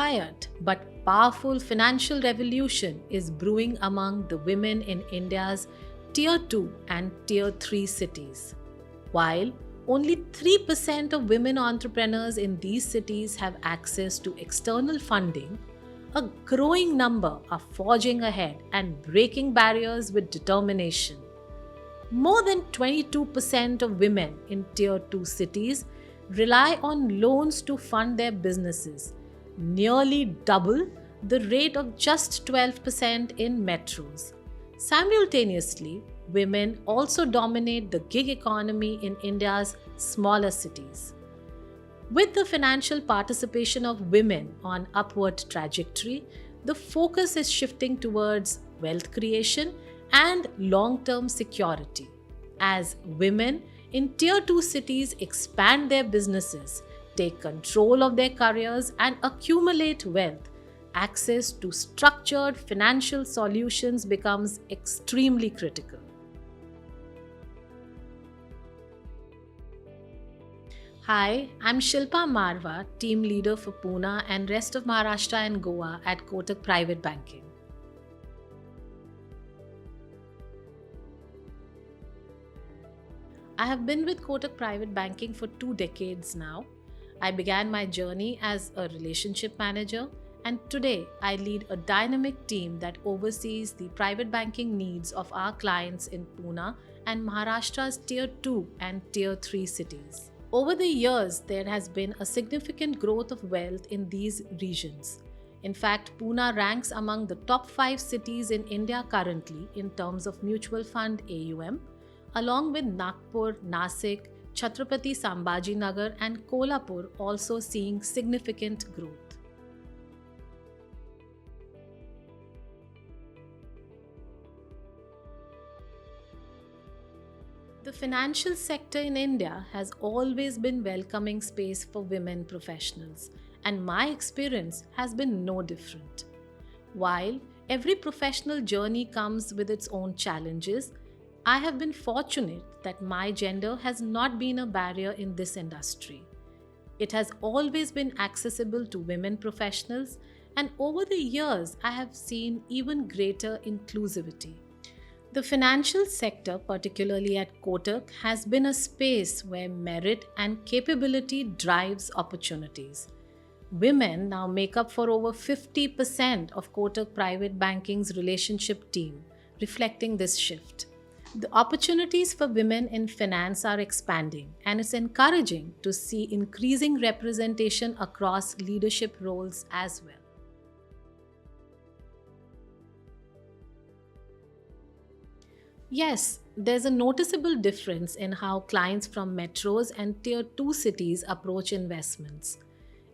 quiet but powerful financial revolution is brewing among the women in India's Tier 2 and Tier 3 cities. While only 3% of women entrepreneurs in these cities have access to external funding, a growing number are forging ahead and breaking barriers with determination. More than 22% of women in Tier 2 cities rely on loans to fund their businesses, nearly double the rate of just 12% in metros. Simultaneously, women also dominate the gig economy in India's smaller cities. With the financial participation of women on upward trajectory, the focus is shifting towards wealth creation and long-term security. As women in Tier 2 cities expand their businesses, take control of their careers and accumulate wealth, access to structured financial solutions becomes extremely critical. Hi, I'm Shilpa Marwaha, team leader for Pune and rest of Maharashtra and Goa at Kotak Private Banking. I have been with Kotak Private Banking for 2 decades now. I began my journey as a relationship manager, and today I lead a dynamic team that oversees the private banking needs of our clients in Pune and Maharashtra's Tier 2 and Tier 3 cities. Over the years, there has been a significant growth of wealth in these regions. In fact, Pune ranks among the top 5 cities in India currently in terms of mutual fund AUM, along with Nagpur, Nasik, Chhatrapati Sambhajinagar and Kolhapur also seeing significant growth. The financial sector in India has always been welcoming space for women professionals, and my experience has been no different. While every professional journey comes with its own challenges, I have been fortunate that my gender has not been a barrier in this industry. It has always been accessible to women professionals, and over the years, I have seen even greater inclusivity. The financial sector, particularly at Kotak, has been a space where merit and capability drives opportunities. Women now make up for over 50% of Kotak Private Banking's relationship team, reflecting this shift. The opportunities for women in finance are expanding, and it's encouraging to see increasing representation across leadership roles as well. Yes, there's a noticeable difference in how clients from metros and Tier 2 cities approach investments.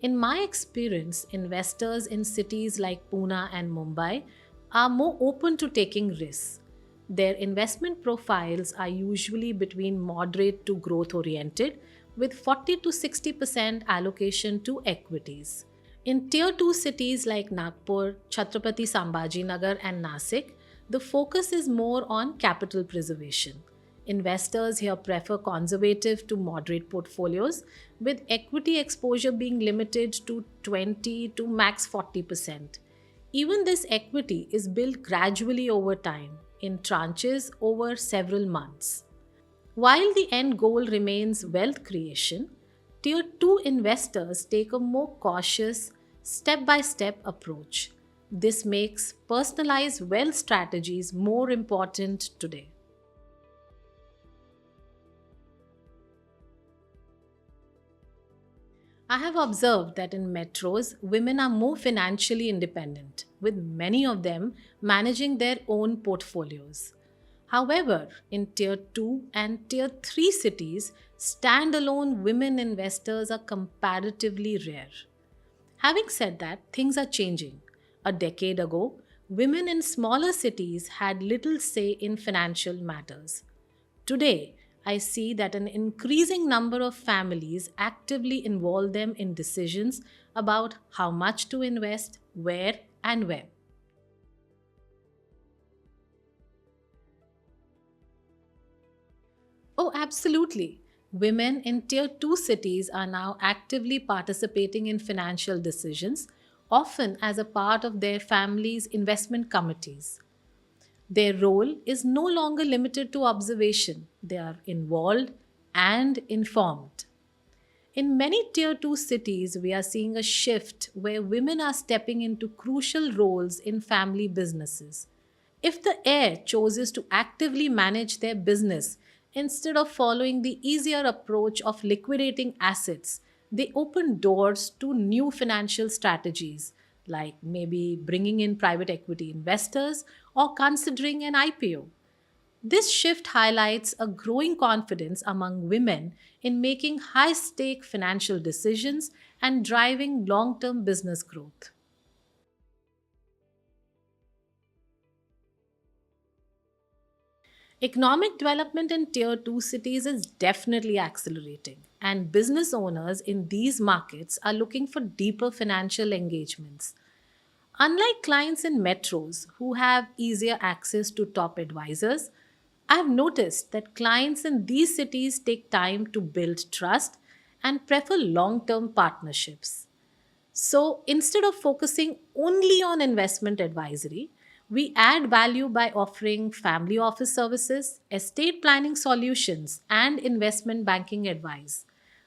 In my experience, investors in cities like Pune and Mumbai are more open to taking risks. Their investment profiles are usually between moderate to growth oriented, with 40 to 60% allocation to equities. In Tier 2 cities like Nagpur, Chhatrapati Sambhajinagar, and Nasik, the focus is more on capital preservation. Investors here prefer conservative to moderate portfolios, with equity exposure being limited to 20 to max 40%. Even this equity is built gradually over time, in tranches over several months. While the end goal remains wealth creation, Tier 2 investors take a more cautious, step by step approach. This makes personalized wealth strategies more important today. I have observed that in metros, women are more financially independent, with many of them managing their own portfolios. However, in Tier 2 and Tier 3 cities, standalone women investors are comparatively rare. Having said that, things are changing. A decade ago, women in smaller cities had little say in financial matters. Today, I see that an increasing number of families actively involve them in decisions about how much to invest, where, and when. Oh, absolutely. Women in Tier 2 cities are now actively participating in financial decisions, often as a part of their family's investment committees. Their role is no longer limited to observation, they are involved and informed. In many tier 2 cities, we are seeing a shift where women are stepping into crucial roles in family businesses. If the heir chooses to actively manage their business instead of following the easier approach of liquidating assets, they open doors to new financial strategies like maybe bringing in private equity investors or considering an IPO. This shift highlights a growing confidence among women in making high stake financial decisions and driving long term business growth. Economic development in tier 2 cities is definitely accelerating, and business owners in these markets are looking for deeper financial engagements. Unlike clients in metros who have easier access to top advisors, I have noticed that clients in these cities take time to build trust and prefer long term partnerships. So instead of focusing only on investment advisory, we add value by offering family office services, estate planning solutions, and investment banking advice.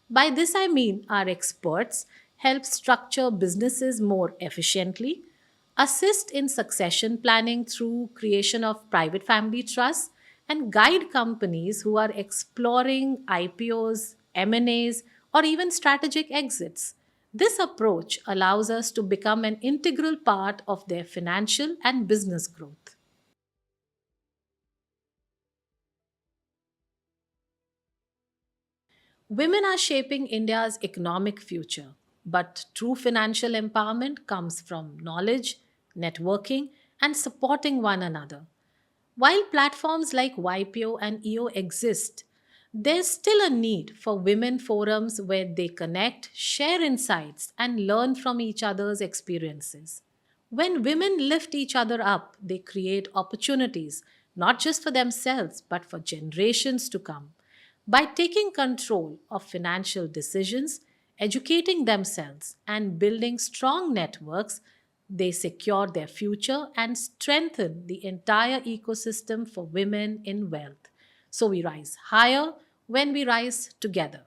By this, I mean our experts help structure businesses more efficiently, assist in succession planning through creation of private family trusts, and guide companies who are exploring IPOs, M&As, or even strategic exits. This approach allows us to become an integral part of their financial and business growth. Women are shaping India's economic future, but true financial empowerment comes from knowledge, networking, and supporting one another. While platforms like YPO and EO exist, there's still a need for women forums where they connect, share insights, and learn from each other's experiences. When women lift each other up, they create opportunities not just for themselves but for generations to come. By taking control of financial decisions, educating themselves, and building strong networks, they secure their future and strengthen the entire ecosystem for women in wealth. So we rise higher when we rise together.